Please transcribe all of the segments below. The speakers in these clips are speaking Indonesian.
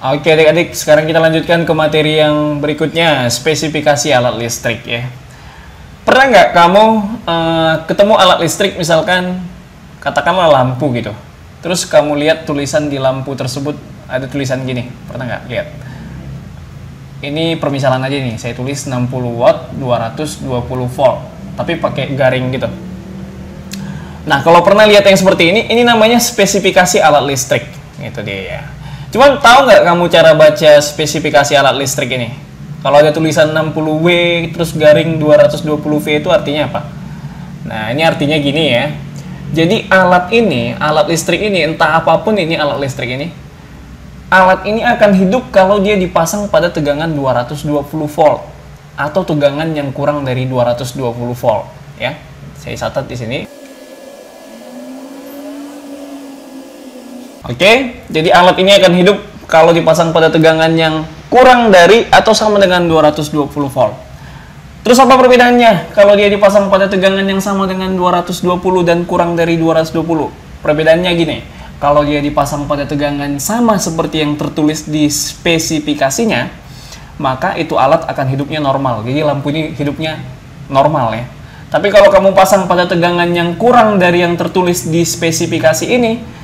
Oke adik-adik, sekarang kita lanjutkan ke materi yang berikutnya, spesifikasi alat listrik ya. Pernah nggak kamu ketemu alat listrik, misalkan katakanlah lampu gitu, terus kamu lihat tulisan di lampu tersebut ada tulisan gini, pernah nggak lihat? Ini permisalan aja nih, saya tulis 60 watt 220 volt, tapi pakai garing gitu. Nah, kalau pernah lihat yang seperti ini namanya spesifikasi alat listrik, gitu dia ya. Cuman tahu nggak kamu cara baca spesifikasi alat listrik ini? Kalau ada tulisan 60W terus garing 220V itu artinya apa? Nah, ini artinya gini ya. Jadi alat listrik ini, entah apapun ini alat listrik ini, alat ini akan hidup kalau dia dipasang pada tegangan 220 volt atau tegangan yang kurang dari 220 volt ya. Saya catat di sini. Oke, jadi alat ini akan hidup kalau dipasang pada tegangan yang kurang dari atau sama dengan 220 volt. Terus apa perbedaannya kalau dia dipasang pada tegangan yang sama dengan 220 dan kurang dari 220? Perbedaannya gini, kalau dia dipasang pada tegangan sama seperti yang tertulis di spesifikasinya, maka itu alat akan hidupnya normal. Jadi lampu ini hidupnya normal ya. Tapi kalau kamu pasang pada tegangan yang kurang dari yang tertulis di spesifikasi ini,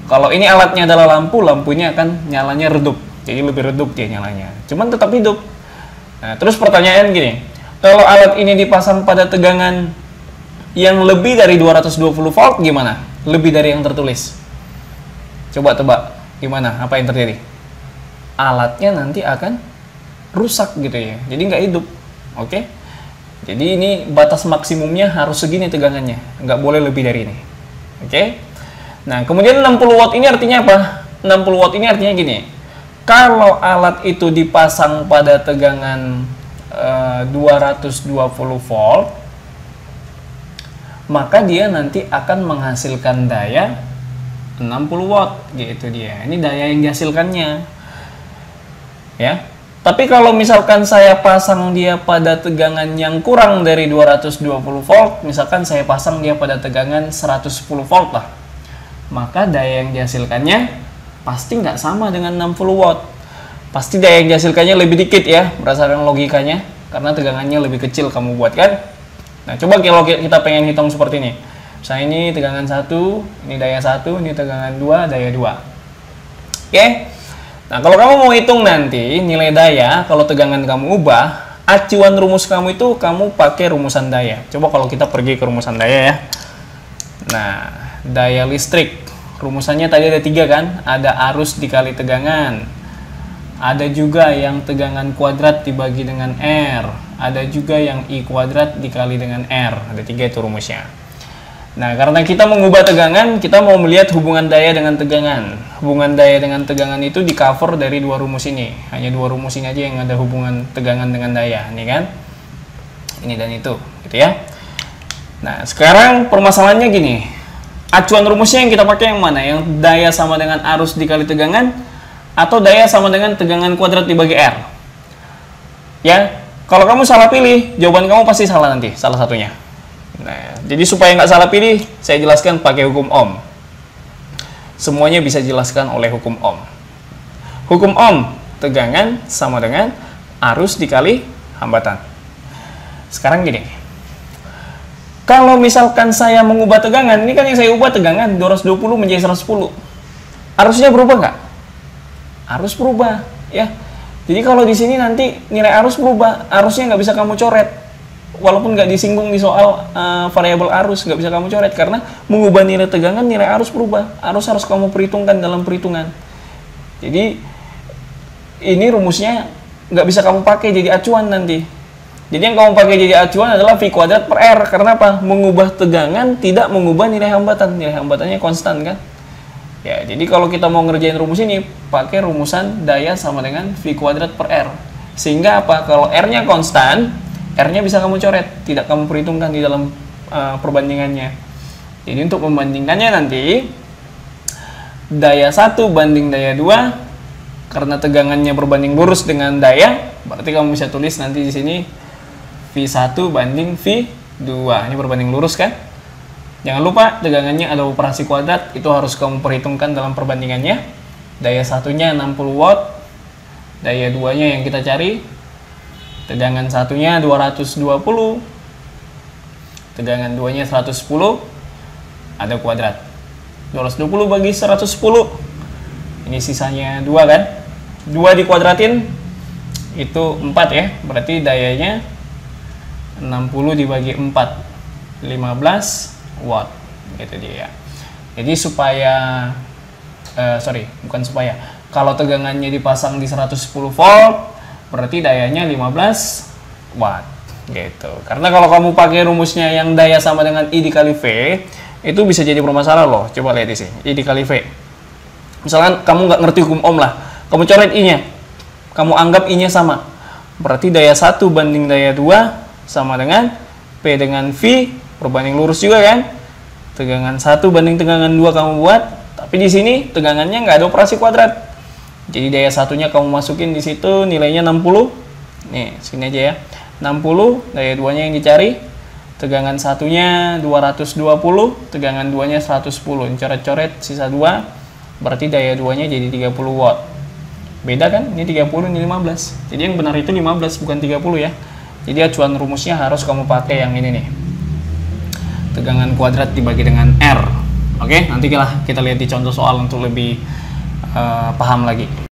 kalau ini alatnya adalah lampu, lampunya akan nyalanya redup. Jadi lebih redup dia nyalanya. Cuman tetap hidup. Nah, terus pertanyaan gini, kalau alat ini dipasang pada tegangan yang lebih dari 220 volt gimana? Lebih dari yang tertulis. Coba tebak, gimana? Apa yang terjadi? Alatnya nanti akan rusak gitu ya. Jadi nggak hidup. Oke? Jadi ini batas maksimumnya harus segini tegangannya. Nggak boleh lebih dari ini. Oke? Nah, kemudian 60 watt ini artinya apa? 60 watt ini artinya gini. Kalau alat itu dipasang pada tegangan 220 volt, maka dia nanti akan menghasilkan daya 60 watt, gitu dia. Ini daya yang dihasilkannya. Ya. Tapi kalau misalkan saya pasang dia pada tegangan yang kurang dari 220 volt, misalkan saya pasang dia pada tegangan 110 volt lah, maka daya yang dihasilkannya pasti nggak sama dengan 60 watt. Pasti daya yang dihasilkannya lebih dikit ya, berdasarkan logikanya, karena tegangannya lebih kecil kamu buat kan. Nah, coba kalau kita pengen hitung seperti ini. Misalnya ini tegangan 1, ini daya 1, ini tegangan 2, daya 2. Oke? Nah, kalau kamu mau hitung nanti nilai daya, kalau tegangan kamu ubah, acuan rumus kamu itu kamu pakai rumusan daya. Coba kalau kita pergi ke rumusan daya ya. Nah, daya listrik, rumusannya tadi ada 3 kan? Ada arus dikali tegangan. Ada juga yang tegangan kuadrat dibagi dengan R. Ada juga yang I kuadrat dikali dengan R. Ada 3 itu rumusnya. Nah, karena kita mengubah tegangan, kita mau melihat hubungan daya dengan tegangan. Hubungan daya dengan tegangan itu di cover dari 2 rumus ini. Hanya 2 rumus ini aja yang ada hubungan tegangan dengan daya. Ini kan? Ini dan itu. Gitu ya. Nah, sekarang permasalahannya gini. Acuan rumusnya yang kita pakai yang mana? Yang daya sama dengan arus dikali tegangan atau daya sama dengan tegangan kuadrat dibagi R? Ya, kalau kamu salah pilih, jawaban kamu pasti salah nanti, salah satunya. Nah, jadi supaya nggak salah pilih, saya jelaskan pakai hukum Ohm. Semuanya bisa dijelaskan oleh hukum Ohm. Hukum Ohm, tegangan sama dengan arus dikali hambatan. Sekarang gini. Kalau misalkan saya mengubah tegangan, ini kan yang saya ubah tegangan 220 menjadi 110. Arusnya berubah nggak? Arus berubah, ya. Jadi kalau di sini nanti nilai arus berubah, arusnya nggak bisa kamu coret. Walaupun nggak disinggung di soal variabel arus, nggak bisa kamu coret karena mengubah nilai tegangan, nilai arus berubah. Arus harus kamu perhitungkan dalam perhitungan. Jadi ini rumusnya nggak bisa kamu pakai jadi acuan nanti. Jadi yang kamu pakai jadi acuan adalah V kuadrat per R. Karena apa? Mengubah tegangan tidak mengubah nilai hambatan. Nilai hambatannya konstan kan? Ya, jadi kalau kita mau ngerjain rumus ini, pakai rumusan daya sama dengan V kuadrat per R. Sehingga apa? Kalau R-nya konstan, R-nya bisa kamu coret. Tidak kamu perhitungkan di dalam perbandingannya. Jadi untuk membandingkannya nanti, daya 1 banding daya 2, karena tegangannya berbanding lurus dengan daya, berarti kamu bisa tulis nanti di sini V1 banding V2. Ini berbanding lurus kan? Jangan lupa tegangannya ada operasi kuadrat, itu harus kamu perhitungkan dalam perbandingannya. Daya satunya 60 watt, daya 2-nya yang kita cari. Tegangan satunya 220, tegangan 2-nya 110, ada kuadrat. 220 bagi 110, ini sisanya 2 kan? 2 dikuadratin, itu 4 ya, berarti dayanya 60 dibagi 4, 15 watt, gitu dia. Jadi supaya, bukan supaya, kalau tegangannya dipasang di 110 volt, berarti dayanya 15 watt. Gitu. Karena kalau kamu pakai rumusnya yang daya sama dengan I dikali V, itu bisa jadi bermasalah loh. Coba lihat di sini, I dikali V. Misalkan kamu nggak ngerti hukum Ohm lah, kamu coret I-nya, kamu anggap I-nya sama. Berarti daya 1 banding daya 2 sama dengan P dengan V, berbanding lurus juga kan? Tegangan 1 banding tegangan 2 kamu buat, tapi di sini tegangannya nggak ada operasi kuadrat. Jadi daya satunya kamu masukin di situ, nilainya 60. Nih, sini aja ya. 60, daya 2-nya yang dicari. Tegangan satunya 220, tegangan 2-nya 110. Coret-coret sisa 2, berarti daya 2-nya jadi 30 watt. Beda kan? Ini 30, ini 15. Jadi yang benar itu 15, bukan 30 ya. Jadi acuan rumusnya harus kamu pakai yang ini nih. Tegangan kuadrat dibagi dengan R. Oke, nanti kita lihat di contoh soal untuk lebih paham lagi.